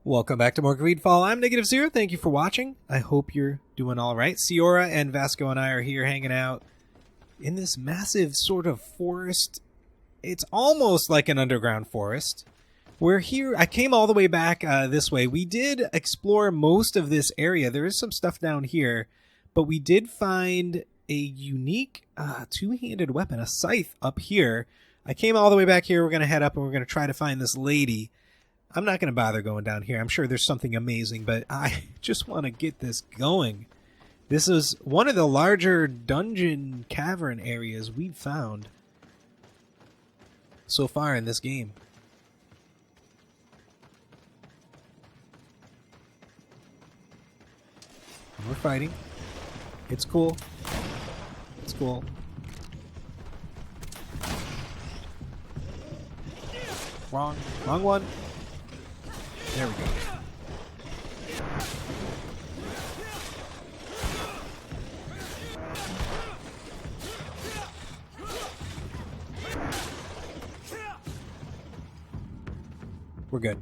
Welcome back to more GreedFall. I'm Negative Zero. Thank you for watching. I hope you're doing all right. Ciora and Vasco and I are here hanging out in this massive sort of forest. It's almost like an underground forest. We're here. I came all the way back this way. We did explore most of this area. There is some stuff down here, but we did find a unique two-handed weapon, a scythe up here. I came all the way back here. We're going to head up and we're going to try to find this lady. I'm not going to bother going down here. I'm sure there's something amazing, but I just want to get this going. This is one of the larger dungeon cavern areas we've found so far in this game. We're fighting. It's cool. It's cool. Wrong one. There we go. We're good.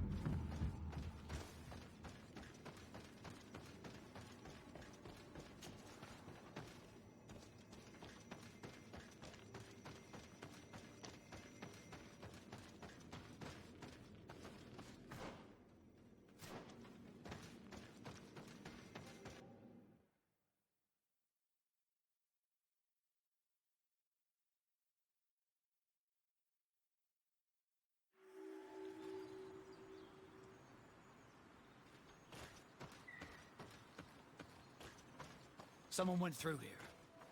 Someone went through here.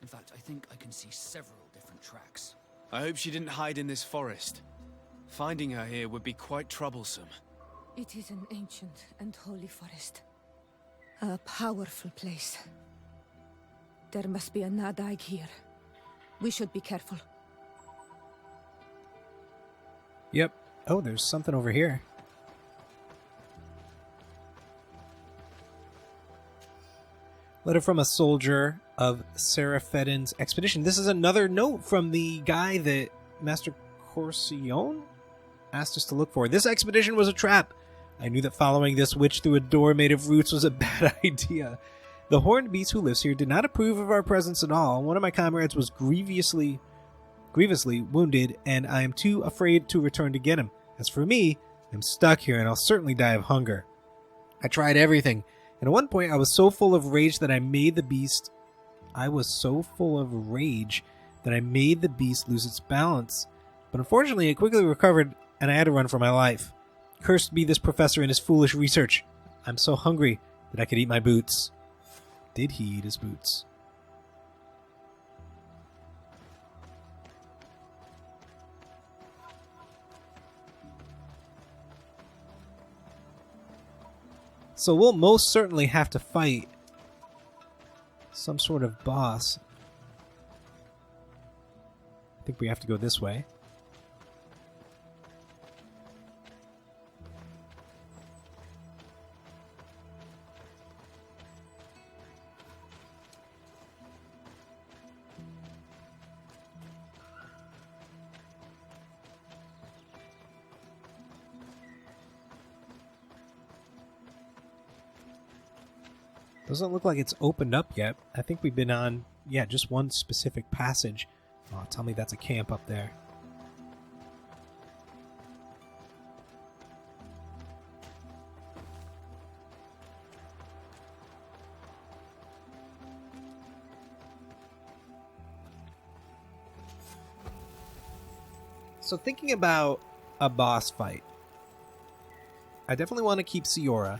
In fact, I think I can see several different tracks. I hope she didn't hide in this forest. Finding her here would be quite troublesome. It is an ancient and holy forest. A powerful place. There must be a Nadag here. We should be careful. Yep. Oh, there's something over here. Letter from a soldier of Seraphedin's expedition. This is another note from the guy that Master Corcion asked us to look for. This expedition was a trap. I knew that following this witch through a door made of roots was a bad idea. The horned beast who lives here did not approve of our presence at all. One of my comrades was grievously wounded, and I am too afraid to return to get him. As for me, I'm stuck here, and I'll certainly die of hunger. I tried everything. And at one point, I was so full of rage that I made the beast... lose its balance. But unfortunately, it quickly recovered, and I had to run for my life. Cursed be this professor and his foolish research. I'm so hungry that I could eat my boots. Did he eat his boots? So we'll most certainly have to fight some sort of boss. I think we have to go this way. Doesn't look like it's opened up yet. I think we've been on, just one specific passage. Oh, tell me that's a camp up there. So thinking about a boss fight, I definitely want to keep Ciora.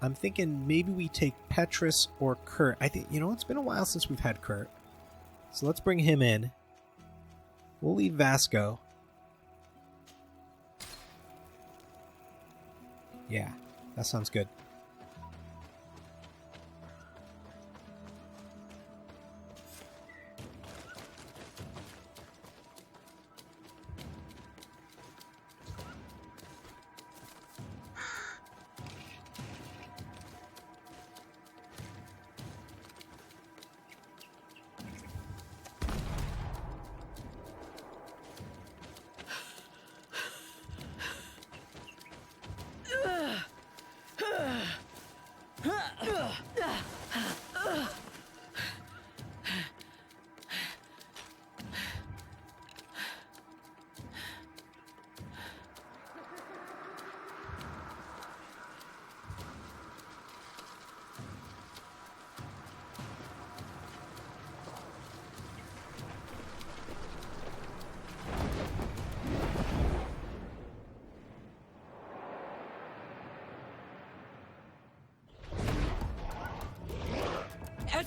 I'm thinking maybe we take Petrus or Kurt. I think, it's been a while since we've had Kurt. So let's bring him in. We'll leave Vasco. Yeah, that sounds good.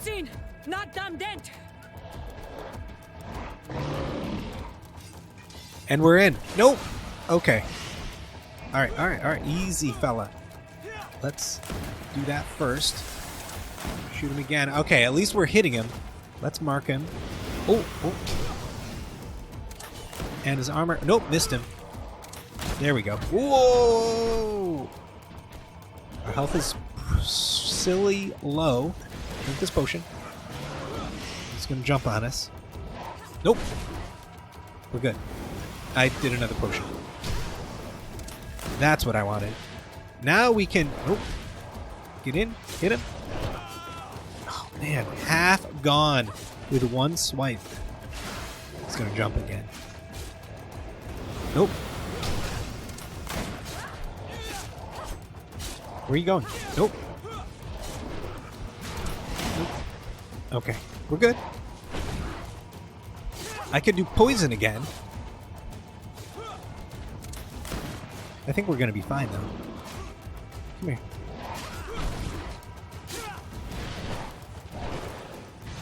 seen, not damn dent. And we're in. Nope. Okay. All right, all right, all right. Easy, fella. Let's do that first. Shoot him again. Okay, at least we're hitting him. Let's mark him. Oh, oh. And his armor. Nope, missed him. There we go. Whoa! Our health is silly low. Drink this potion. He's gonna jump on us. Nope. We're good. I did another potion. That's what I wanted. Now we can... Oh, get in. Hit him. Oh, man. Half gone with one swipe. He's going to jump again. Nope. Where are you going? Nope. Nope. Okay. We're good. I could do poison again. I think we're going to be fine, though. Come here.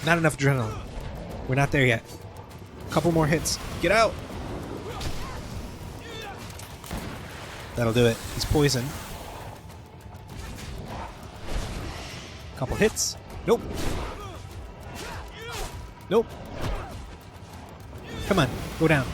Not enough adrenaline. We're not there yet. A couple more hits. Get out! That'll do it. He's poisoned. Couple hits. Nope. Nope. Come on. Go down.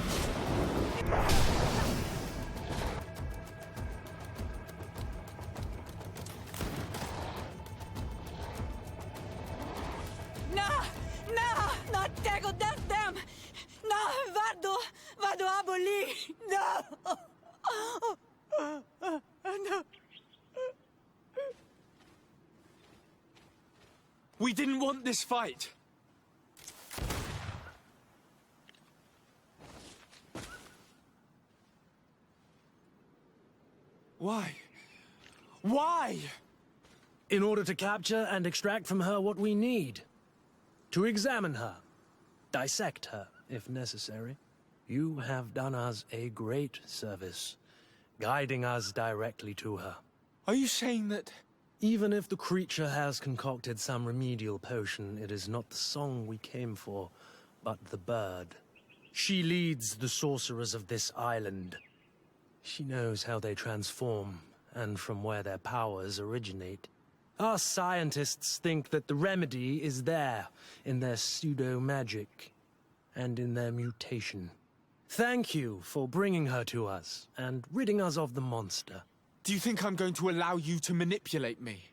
We didn't want this fight. Why? Why? In order to capture and extract from her what we need. To examine her. Dissect her, if necessary. You have done us a great service, guiding us directly to her. Are you saying that... Even if the creature has concocted some remedial potion, it is not the song we came for, but the bird. She leads the sorcerers of this island. She knows how they transform, and from where their powers originate. Our scientists think that the remedy is there, in their pseudo-magic, and in their mutation. Thank you for bringing her to us, and ridding us of the monster. Do you think I'm going to allow you to manipulate me?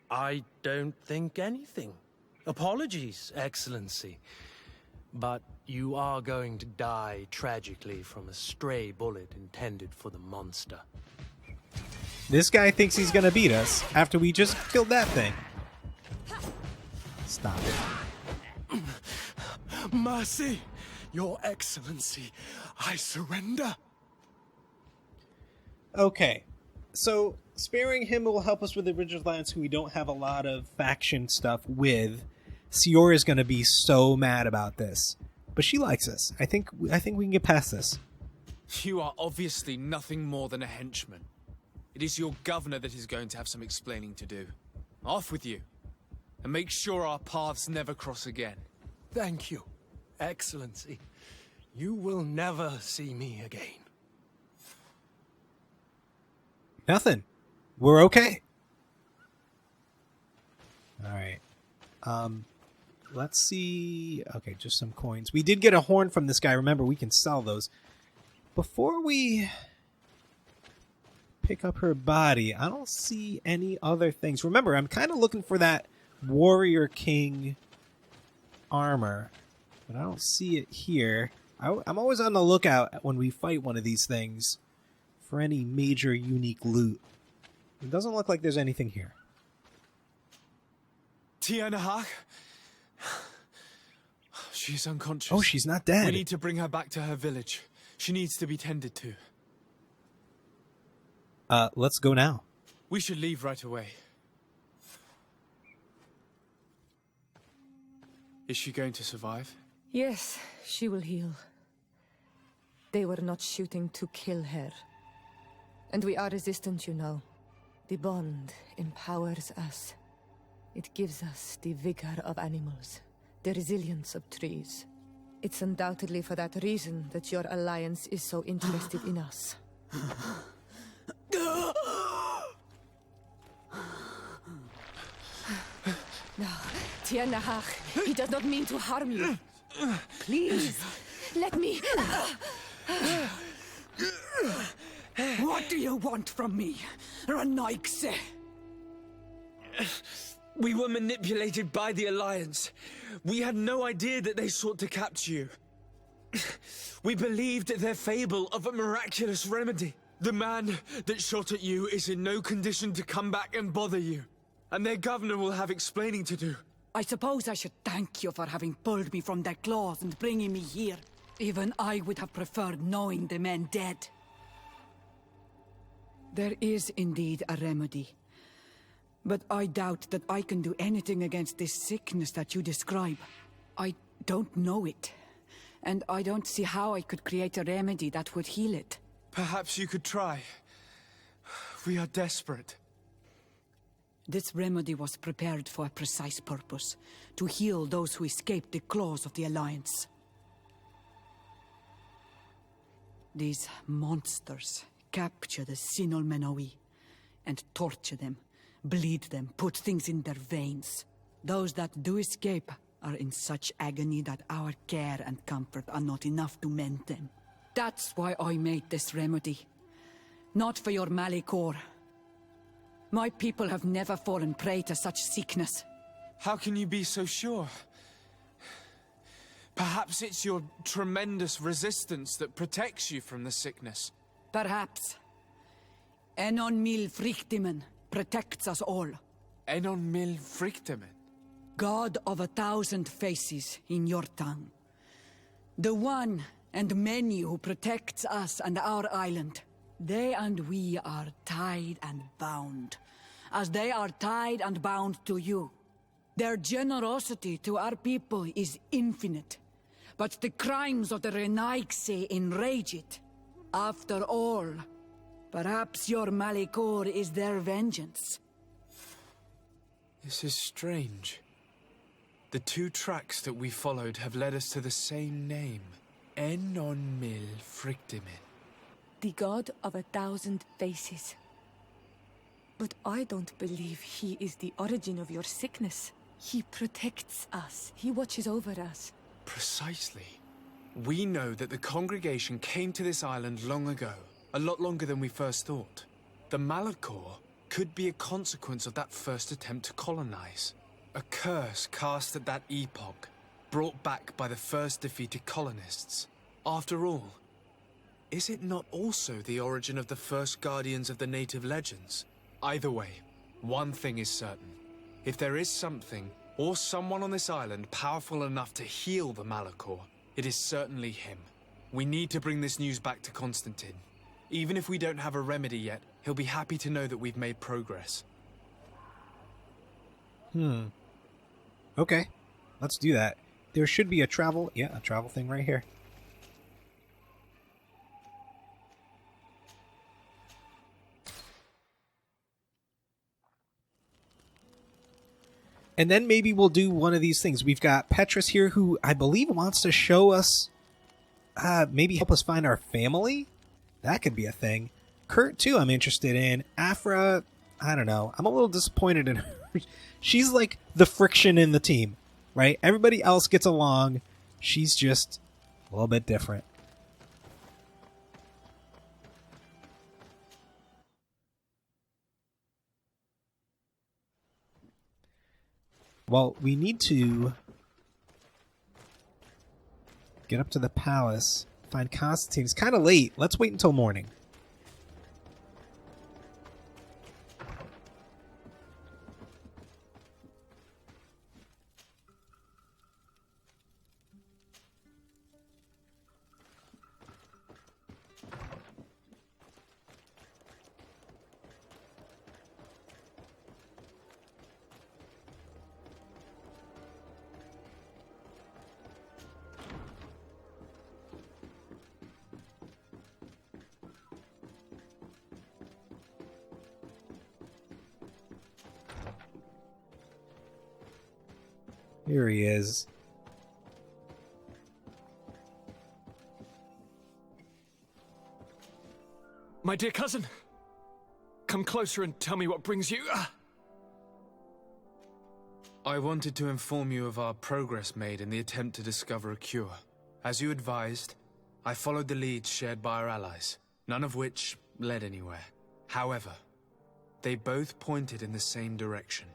I don't think anything. Apologies, Excellency. But you are going to die tragically from a stray bullet intended for the monster. This guy thinks he's gonna beat us after we just killed that thing. Stop it. Mercy, Your Excellency, I surrender. Okay, so sparing him will help us with the Original Alliance, who we don't have a lot of faction stuff with. Siora is going to be so mad about this, but she likes us. I think we can get past this. You are obviously nothing more than a henchman. It is your governor that is going to have some explaining to do. Off with you, and make sure our paths never cross again. Thank you, Excellency. You will never see me again. Nothing. We're okay. All right. Let's see. Okay, just some coins. We did get a horn from this guy. Remember, we can sell those. Before we pick up her body, I don't see any other things. Remember, I'm kind of looking for that Warrior King armor, but I don't see it here. I'm always on the lookout when we fight one of these things for any major unique loot. It doesn't look like there's anything here. Tianahak? She's unconscious. Oh, she's not dead. We need to bring her back to her village. She needs to be tended to. Let's go now. We should leave right away. Is she going to survive? Yes, she will heal. They were not shooting to kill her. And we are resistant, you know. The bond empowers us. It gives us the vigor of animals, the resilience of trees. It's undoubtedly for that reason that your alliance is so interested in us. No, Tianahach, he does not mean to harm you. Please, let me... What do you want from me, Ranaikse? We were manipulated by the Alliance. We had no idea that they sought to capture you. We believed their fable of a miraculous remedy. The man that shot at you is in no condition to come back and bother you. And their governor will have explaining to do. I suppose I should thank you for having pulled me from their claws and bringing me here. Even I would have preferred knowing the men dead. There is indeed a remedy. But I doubt that I can do anything against this sickness that you describe. I don't know it. And I don't see how I could create a remedy that would heal it. Perhaps you could try. We are desperate. This remedy was prepared for a precise purpose. To heal those who escaped the claws of the Alliance. These monsters capture the Sinol Menoi and torture them. Bleed them, put things in their veins. Those that do escape are in such agony that our care and comfort are not enough to mend them. That's why I made this remedy. Not for your Malikor. My people have never fallen prey to such sickness. How can you be so sure? Perhaps it's your tremendous resistance that protects you from the sickness. Perhaps. Enon mil frictimen protects us all. Enon mil frictimen. God of 1,000 faces in your tongue. The one and many who protects us and our island. They and we are tied and bound, as they are tied and bound to you. Their generosity to our people is infinite, but the crimes of the Renaigse enrage it. After all, perhaps your Malikor is their vengeance. This is strange. The two tracks that we followed have led us to the same name. Enon mil frictimen. The god of 1,000 faces. But I don't believe he is the origin of your sickness. He protects us. He watches over us. Precisely. We know that the congregation came to this island long ago. A lot longer than we first thought. The Malachor could be a consequence of that first attempt to colonize. A curse cast at that epoch, brought back by the first defeated colonists. After all, is it not also the origin of the first guardians of the native legends? Either way, one thing is certain. If there is something, or someone on this island powerful enough to heal the Malachor, it is certainly him. We need to bring this news back to Constantine. Even if we don't have a remedy yet, he'll be happy to know that we've made progress. Okay, let's do that. There should be a travel thing right here. And then maybe we'll do one of these things. We've got Petrus here who I believe wants to show us, maybe help us find our family. That could be a thing. Kurt, too, I'm interested in. Afra, I don't know. I'm a little disappointed in her. She's like the friction in the team, right? Everybody else gets along. She's just a little bit different. Well, we need to get up to the palace, find Constantine. It's kind of late. Let's wait until morning. Here he is. My dear cousin, come closer and tell me what brings you. I wanted to inform you of our progress made in the attempt to discover a cure. As you advised, I followed the leads shared by our allies, none of which led anywhere. However, they both pointed in the same direction,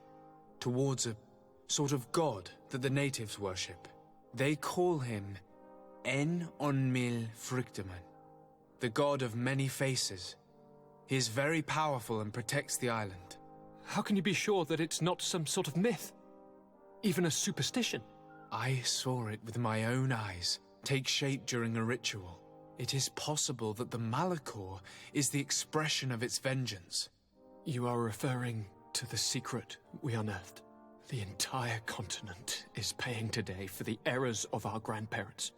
towards a sort of god that the natives worship. They call him En-on-mil Frictaman, the god of many faces. He is very powerful and protects the island. How can you be sure that it's not some sort of myth? Even a superstition? I saw it with my own eyes take shape during a ritual. It is possible that the Malachor is the expression of its vengeance. You are referring to the secret we unearthed. The entire continent is paying today for the errors of our grandparents.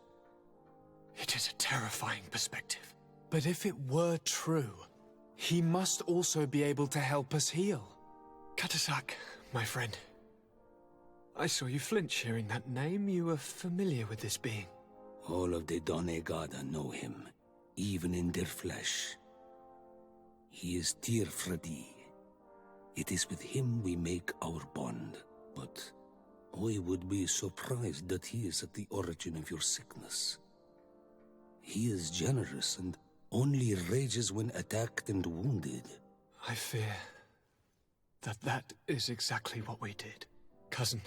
It is a terrifying perspective. But if it were true, he must also be able to help us heal. Katasak, my friend. I saw you flinch hearing that name. You were familiar with this being. All of the Donegada know him, even in their flesh. He is Tirfradi. It is with him we make our bond, but I would be surprised that he is at the origin of your sickness. He is generous and only rages when attacked and wounded. I fear that is exactly what we did. Cousin,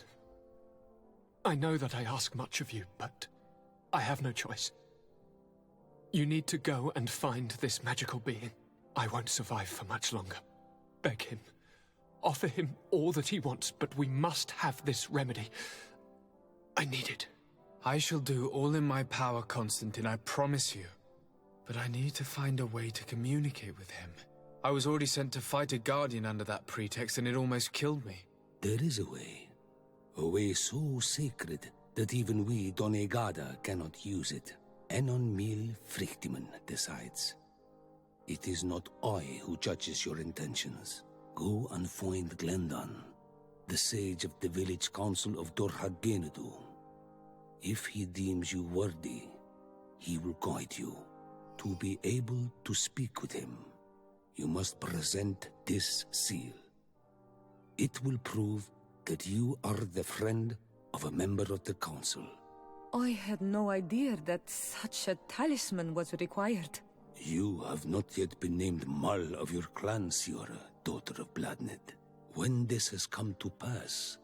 I know that I ask much of you, but I have no choice. You need to go and find this magical being. I won't survive for much longer. Beg him. Offer him all that he wants, but we must have this remedy. I need it. I shall do all in my power, Constantine, I promise you. But I need to find a way to communicate with him. I was already sent to fight a guardian under that pretext, and it almost killed me. There is a way so sacred that even we Donegada cannot use it. En-on-mil Frictiman decides. It is not I who judges your intentions. Go and find Glendan, the sage of the village council of Dorhagenedu. If he deems you worthy, he will guide you. To be able to speak with him, you must present this seal. It will prove that you are the friend of a member of the council. I had no idea that such a talisman was required. You have not yet been named Mal of your clan, Siora, daughter of Bladned. When this has come to pass,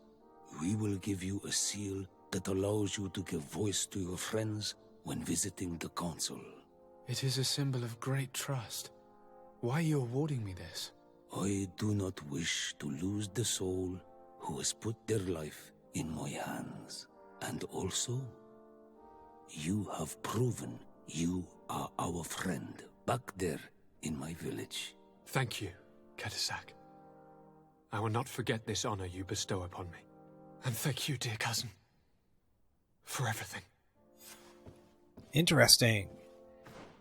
we will give you a seal that allows you to give voice to your friends when visiting the council. It is a symbol of great trust. Why are you awarding me this? I do not wish to lose the soul who has put their life in my hands. And also, you have proven you are our friend back there in my village. Thank you, Katasak. I will not forget this honor you bestow upon me. And thank you, dear cousin, for everything. Interesting.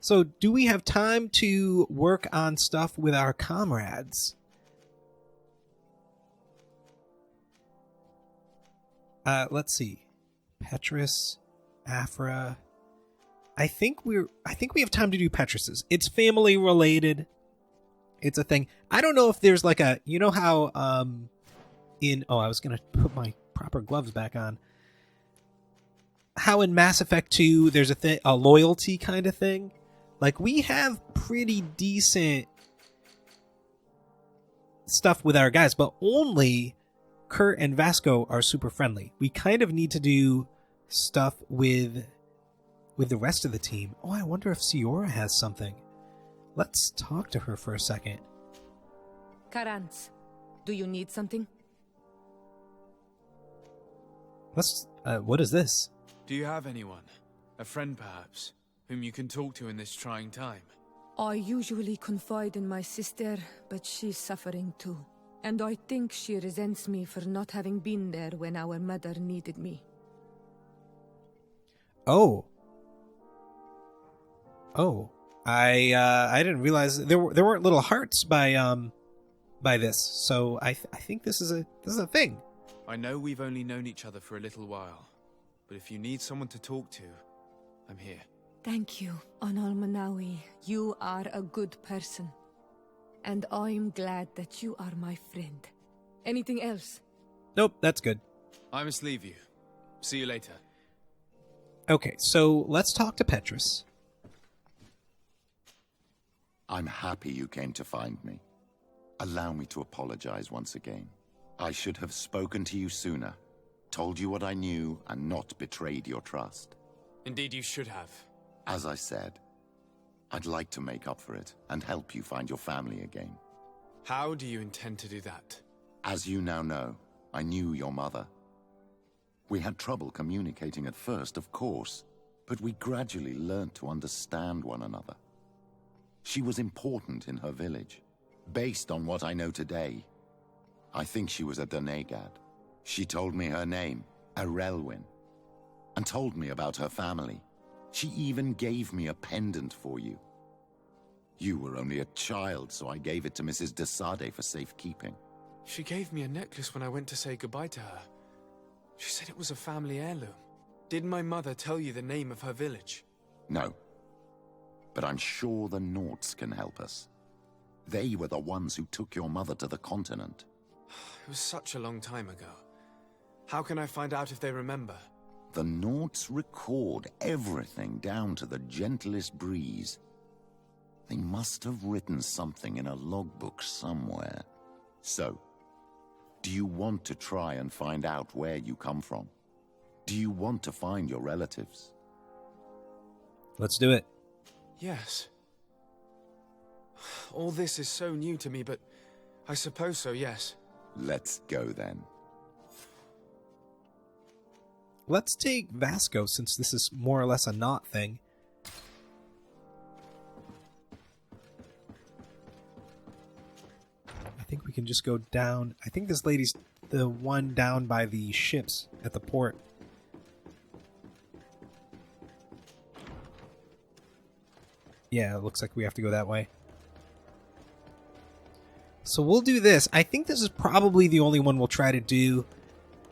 So, do we have time to work on stuff with our comrades? Let's see. Petrus, Afra. I think we have time to do Petrus's. It's family related. It's a thing. I don't know if there's like a, you know how I was going to put my proper gloves back on. How in Mass Effect 2 there's a loyalty kind of thing. Like, we have pretty decent stuff with our guys, but only Kurt and Vasco are super friendly. We kind of need to do stuff with the rest of the team. Oh, I wonder if Siora has something. Let's talk to her for a second. Karans, do you need something? What is this? Do you have anyone? A friend, perhaps, whom you can talk to in this trying time? I usually confide in my sister, but she's suffering too. And I think she resents me for not having been there when our mother needed me. Oh, I didn't realize there weren't little hearts by this. So I think this is a thing. I know we've only known each other for a little while, but if you need someone to talk to, I'm here. Thank you, Anal Manawi. You are a good person. And I'm glad that you are my friend. Anything else? Nope, that's good. I must leave you. See you later. Okay, so let's talk to Petrus. I'm happy you came to find me. Allow me to apologize once again. I should have spoken to you sooner, told you what I knew, and not betrayed your trust. Indeed, you should have. As I said, I'd like to make up for it and help you find your family again. How do you intend to do that? As you now know, I knew your mother. We had trouble communicating at first, of course, but we gradually learned to understand one another. She was important in her village. Based on what I know today, I think she was a Donegad. She told me her name, Arelwyn, and told me about her family. She even gave me a pendant for you. You were only a child, so I gave it to Mrs. de Sade for safekeeping. She gave me a necklace when I went to say goodbye to her. She said it was a family heirloom. Did my mother tell you the name of her village? No. But I'm sure the Norts can help us. They were the ones who took your mother to the continent. It was such a long time ago. How can I find out if they remember? The Norts record everything down to the gentlest breeze. They must have written something in a logbook somewhere. So, do you want to try and find out where you come from? Do you want to find your relatives? Let's do it. Yes. All this is so new to me, but I suppose so, yes. Let's go then. Let's take Vasco, since this is more or less a knot thing. I think we can just go down. I think this lady's the one down by the ships at the port. Yeah, it looks like we have to go that way. So we'll do this. I think this is probably the only one we'll try to do.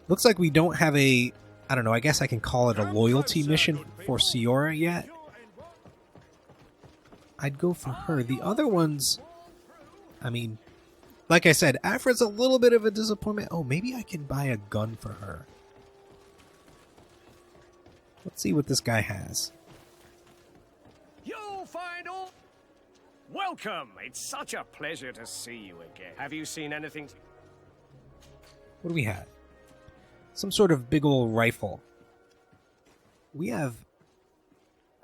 Looks like we don't have a... I don't know, I guess I can call it a loyalty mission for Siora yet. I'd go for her. The other ones... I mean, like I said, Afra's a little bit of a disappointment. Oh, maybe I can buy a gun for her. Let's see what this guy has. You'll find all... Welcome! It's such a pleasure to see you again. Have you seen anything? What do we have? Some sort of big old rifle. We have...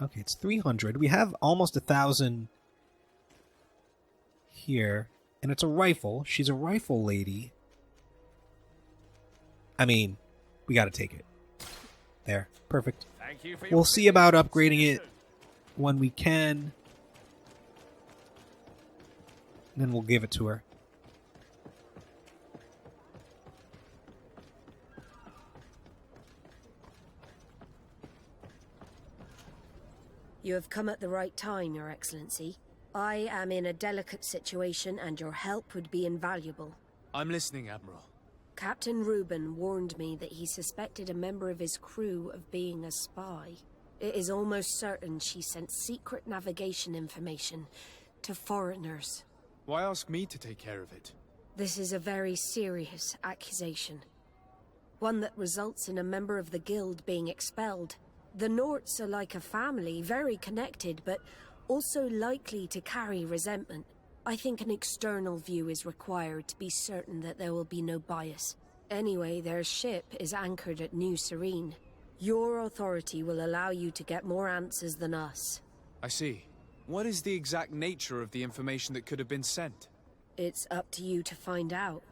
Okay, it's 300. We have almost 1,000 here. And it's a rifle. She's a rifle lady. I mean, we gotta take it. There. Perfect. Thank you for your We'll see about upgrading it when we can. And then we'll give it to her. You have come at the right time, Your Excellency. I am in a delicate situation and your help would be invaluable. I'm listening, Admiral. Captain Reuben warned me that he suspected a member of his crew of being a spy. It is almost certain she sent secret navigation information to foreigners. Why ask me to take care of it? This is a very serious accusation. One that results in a member of the guild being expelled. The Norts are like a family, very connected, but also likely to carry resentment. I think an external view is required to be certain that there will be no bias. Anyway, their ship is anchored at New Serene. Your authority will allow you to get more answers than us. I see. What is the exact nature of the information that could have been sent? It's up to you to find out.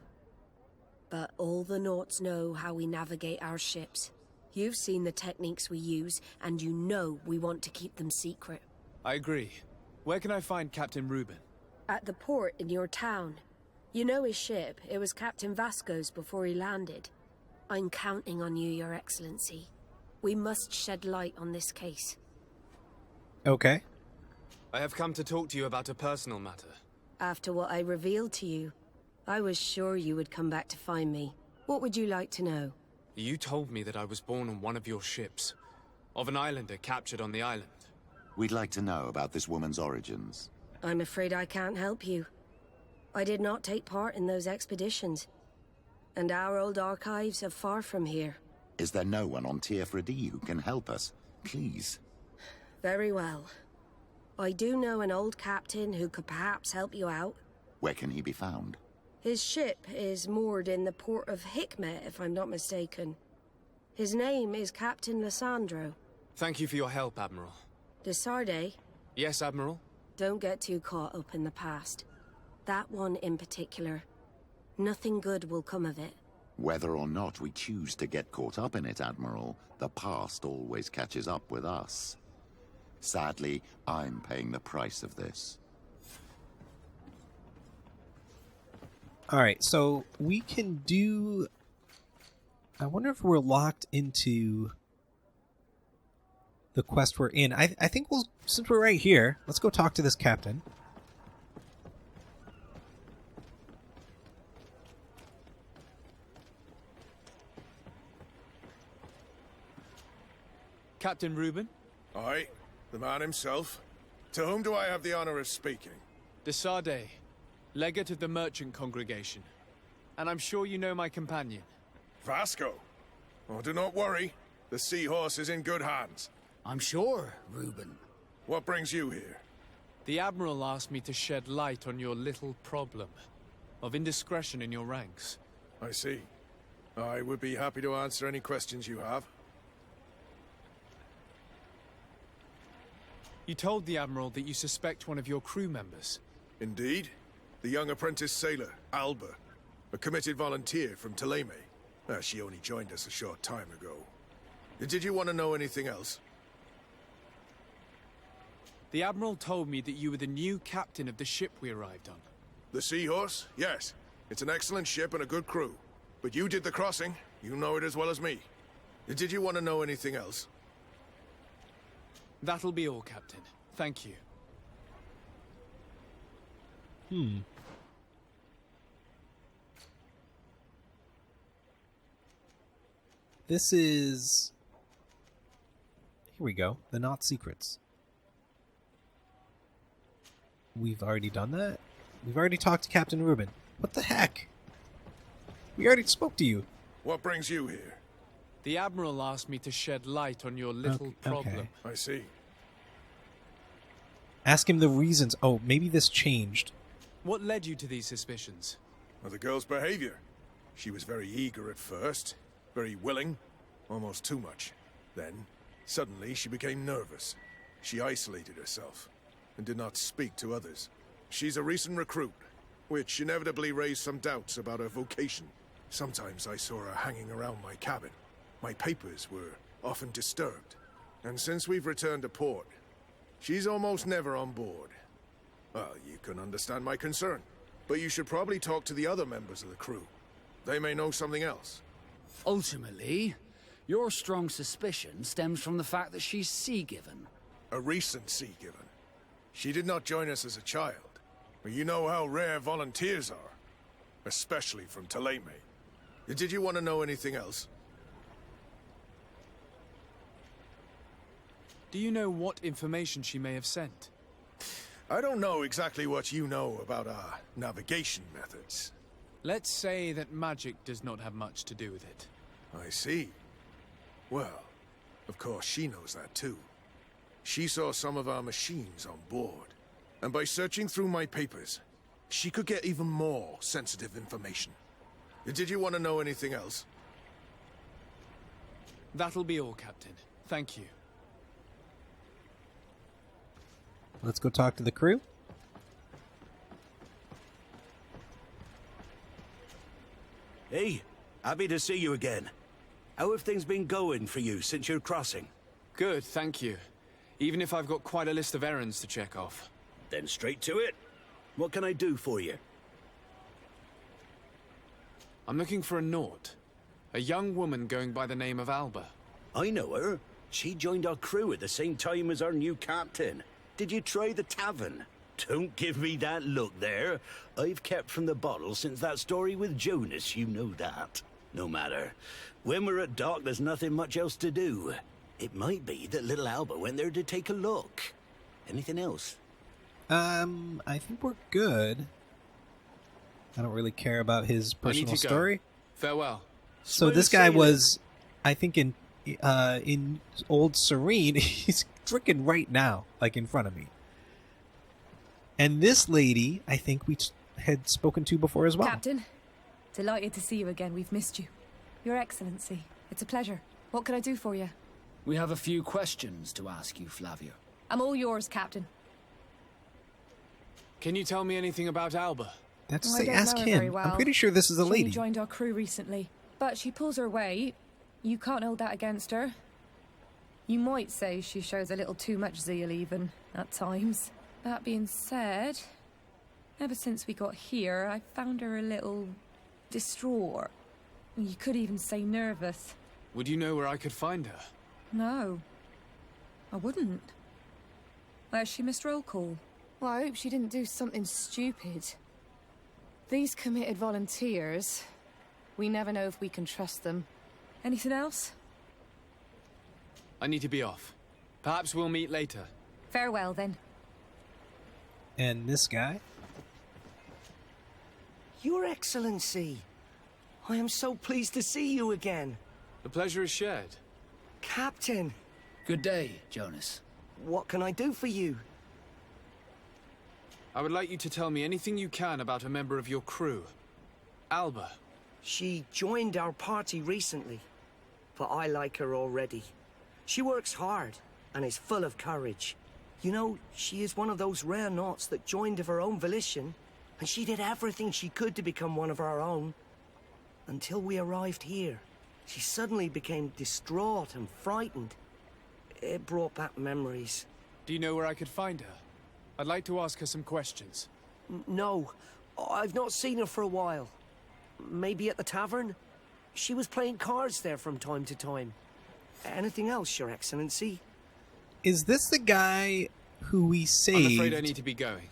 But all the Norts know how we navigate our ships. You've seen the techniques we use, and you know we want to keep them secret. I agree. Where can I find Captain Reuben? At the port in your town. You know his ship. It was Captain Vasco's before he landed. I'm counting on you, Your Excellency. We must shed light on this case. Okay. I have come to talk to you about a personal matter. After what I revealed to you, I was sure you would come back to find me. What would you like to know? You told me that I was born on one of your ships. Of an islander captured on the island. We'd like to know about this woman's origins. I'm afraid I can't help you. I did not take part in those expeditions. And our old archives are far from here. Is there no one on Tier-Fredy who can help us? Please. Very well. I do know an old captain who could perhaps help you out. Where can he be found? His ship is moored in the port of Hikmet, if I'm not mistaken. His name is Captain Lissandro. Thank you for your help, Admiral. De Sardet? Yes, Admiral? Don't get too caught up in the past. That one in particular. Nothing good will come of it. Whether or not we choose to get caught up in it, Admiral, the past always catches up with us. Sadly, I'm paying the price of this. Alright, so we can do... I wonder if we're locked into the quest we're in. I think we'll, since we're right here, let's go talk to this captain. Captain Reuben? Aye, the man himself. To whom do I have the honor of speaking? De Sardet, legate of the merchant congregation. And I'm sure you know my companion. Vasco. Oh, do not worry. The seahorse is in good hands. I'm sure, Reuben. What brings you here? The Admiral asked me to shed light on your little problem of indiscretion in your ranks. I see. I would be happy to answer any questions you have. You told the Admiral that you suspect one of your crew members. Indeed. The young apprentice sailor, Alba. A committed volunteer from Ptolemy. She only joined us a short time ago. Did you want to know anything else? The Admiral told me that you were the new captain of the ship we arrived on. The Seahorse? Yes. It's an excellent ship and a good crew. But you did the crossing. You know it as well as me. Did you want to know anything else? That'll be all, Captain. Thank you. This is... Here we go. The Not Secrets. We've already done that? We've already talked to Captain Reuben. What the heck? We already spoke to you. What brings you here? The Admiral asked me to shed light on your little problem. Okay. I see. Ask him the reasons. Oh, maybe this changed. What led you to these suspicions? Well, the girl's behavior. She was very eager at first. Very willing. Almost too much. Then, suddenly, she became nervous. She isolated herself and did not speak to others. She's a recent recruit, which inevitably raised some doubts about her vocation. Sometimes I saw her hanging around my cabin. My papers were often disturbed. And since we've returned to port, she's almost never on board. Well, you can understand my concern. But you should probably talk to the other members of the crew. They may know something else. Ultimately, your strong suspicion stems from the fact that she's sea-given. A recent sea-given. She did not join us as a child. But you know how rare volunteers are. Especially from Ptolemy. Did you want to know anything else? Do you know what information she may have sent? I don't know exactly what you know about our navigation methods. Let's say that magic does not have much to do with it. I see. Well, of course she knows that too. She saw some of our machines on board. And by searching through my papers, she could get even more sensitive information. Did you want to know anything else? That'll be all, Captain. Thank you. Let's go talk to the crew. Hey, happy to see you again. How have things been going for you since your crossing? Good, thank you. Even if I've got quite a list of errands to check off. Then straight to it. What can I do for you? I'm looking for a Naut. A young woman going by the name of Alba. I know her. She joined our crew at the same time as our new captain. Did you try the tavern? Don't give me that look there. I've kept from the bottle since that story with Jonas, you know that. No matter. When we're at dock, there's nothing much else to do. It might be that little Alba went there to take a look. Anything else? I think we're good. I don't really care about his personal story. Farewell. So this guy was, I think, in Old Serene. He's drinking right now, like in front of me. And this lady, I think we had spoken to before as well. Captain, delighted to see you again. We've missed you. Your Excellency, it's a pleasure. What can I do for you? We have a few questions to ask you, Flavia. I'm all yours, Captain. Can you tell me anything about Alba? That's I don't ask know her him. very well. I'm pretty sure this is a She lady. joined our crew recently, but she pulls her weight. You can't hold that against her. You might say she shows a little too much zeal even, at times. That being said, ever since we got here, I found her a little distraught. You could even say nervous. Would you know where I could find her? No, I wouldn't. Where's she missed roll call? Well, I hope she didn't do something stupid. These committed volunteers, we never know if we can trust them. Anything else? I need to be off. Perhaps we'll meet later. Farewell, then. And this guy? Your Excellency, I am so pleased to see you again. The pleasure is shared. Captain. Good day, Jonas. What can I do for you? I would like you to tell me anything you can about a member of your crew. Alba. She joined our party recently, but I like her already. She works hard and is full of courage. You know, she is one of those rare knots that joined of her own volition, and she did everything she could to become one of our own. Until we arrived here, she suddenly became distraught and frightened. It brought back memories. Do you know where I could find her? I'd like to ask her some questions. No, I've not seen her for a while. Maybe at the tavern? She was playing cards there from time to time. Anything else, Your Excellency? Is this the guy who we saved? I'm afraid I need to be going.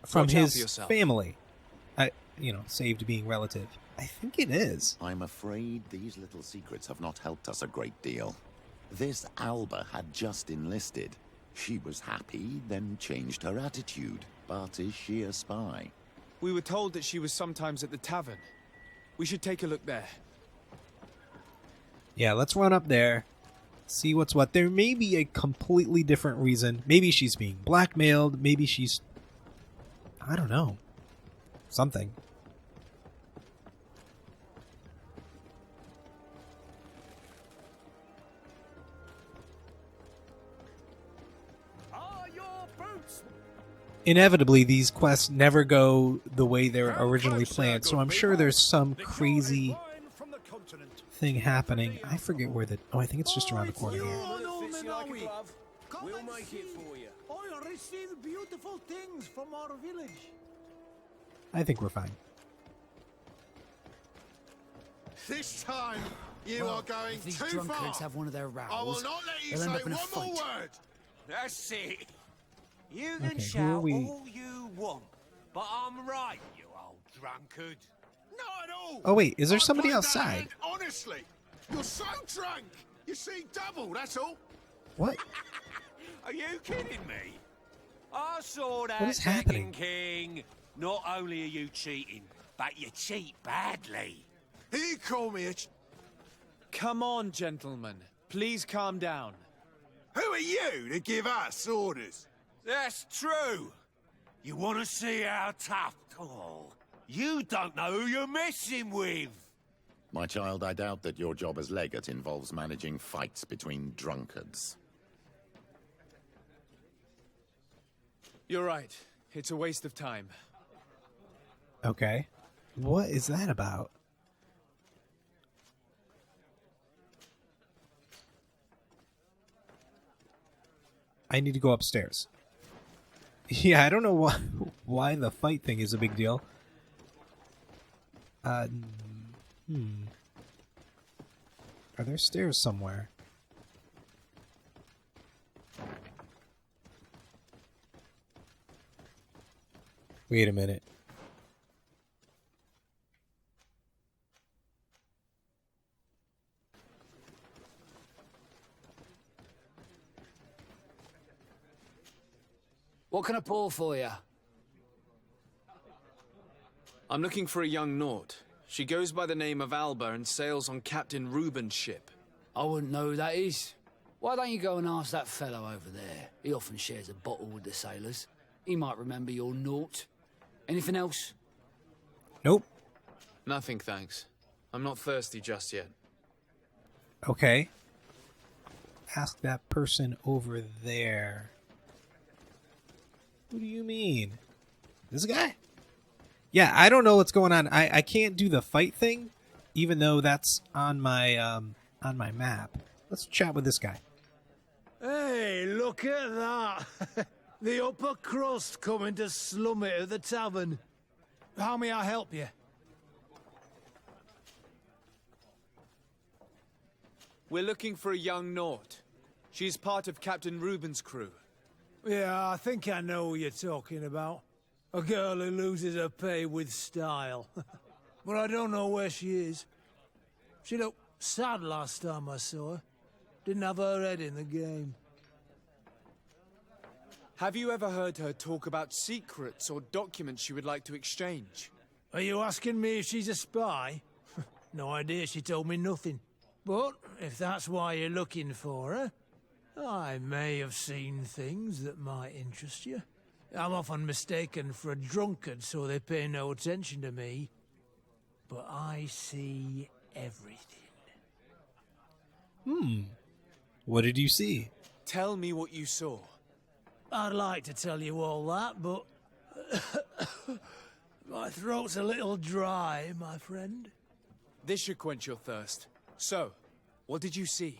From Watch out for his yourself. family. Saved being relative. I think it is. I'm afraid these little secrets have not helped us a great deal. This Alba had just enlisted. She was happy, then changed her attitude. But is she a spy? We were told that she was sometimes at the tavern. We should take a look there. Yeah, let's run up there. See what's what. There may be a completely different reason. Maybe she's being blackmailed. Maybe she's... I don't know. Something. Inevitably, these quests never go the way they were originally planned, so I'm sure there's some crazy thing happening. I forget where the... Oh, I think it's just around the corner here. We'll make it for you. I received beautiful things from our village. I think we're fine. This time, you are going if these too far. drunkards have one of their rows, I will not let you they'll say end up in a one fight. more word. That's it. You Okay, can who are shout we- all you want, but I'm right, you old drunkard. Not at all. Oh, wait, is there I somebody played that outside? hand honestly, you're so drunk. You see double. That's all. What? Are you kidding me? I saw that What is happening? King. Not only are you cheating, but you cheat badly. He called me a... Come on, gentlemen. Please calm down. Who are you to give us orders? That's true. You want to see how tough... Oh, you don't know who you're messing with. My child, I doubt that your job as legate involves managing fights between drunkards. You're right. It's a waste of time. Okay. What is that about? I need to go upstairs. Yeah, I don't know why the fight thing is a big deal. Are there stairs somewhere? Wait a minute. What can I pour for you? I'm looking for a young Naut. She goes by the name of Alba and sails on Captain Reuben's ship. I wouldn't know who that is. Why don't you go and ask that fellow over there? He often shares a bottle with the sailors. He might remember your Naut. Anything else? Nope. Nothing, thanks. I'm not thirsty just yet. Okay. Ask that person over there. Who do you mean? This guy? Yeah, I don't know what's going on. I can't do the fight thing, even though that's on my map. Let's chat with this guy. Hey, look at that. The upper crust coming to slum it at the tavern. How may I help you? We're looking for a young Naut. She's part of Captain Reuben's crew. Yeah, I think I know who you're talking about. A girl who loses her pay with style. But I don't know where she is. She looked sad last time I saw her. Didn't have her head in the game. Have you ever heard her talk about secrets or documents she would like to exchange? Are you asking me if she's a spy? No idea, she told me nothing. But if that's why you're looking for her, I may have seen things that might interest you. I'm often mistaken for a drunkard, so they pay no attention to me. But I see everything. What did you see? Tell me what you saw. I'd like to tell you all that, but my throat's a little dry, my friend. This should quench your thirst. So, what did you see?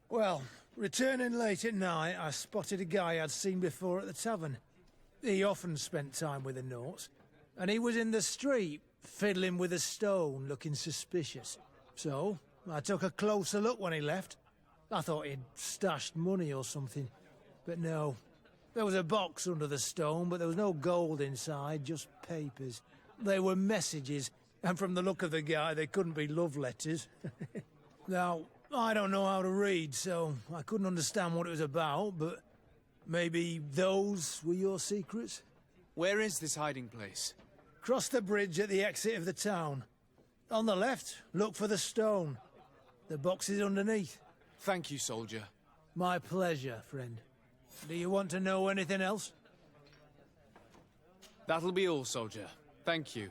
Well, returning late at night, I spotted a guy I'd seen before at the tavern. He often spent time with the Nauts, and he was in the street, fiddling with a stone, looking suspicious. So, I took a closer look when he left. I thought he'd stashed money or something, but no. There was a box under the stone, but there was no gold inside, just papers. They were messages, and from the look of the guy, they couldn't be love letters. Now, I don't know how to read, so I couldn't understand what it was about, but maybe those were your secrets? Where is this hiding place? Cross the bridge at the exit of the town. On the left, look for the stone. The box is underneath. Thank you, soldier. My pleasure, friend. Do you want to know anything else? That'll be all, soldier. Thank you.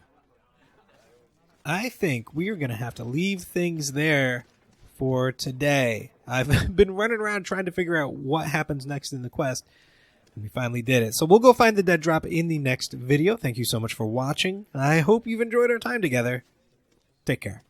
I think we are going to have to leave things there for today. I've been running around trying to figure out what happens next in the quest, and we finally did it. So we'll go find the dead drop in the next video. Thank you so much for watching. I hope you've enjoyed our time together. Take care.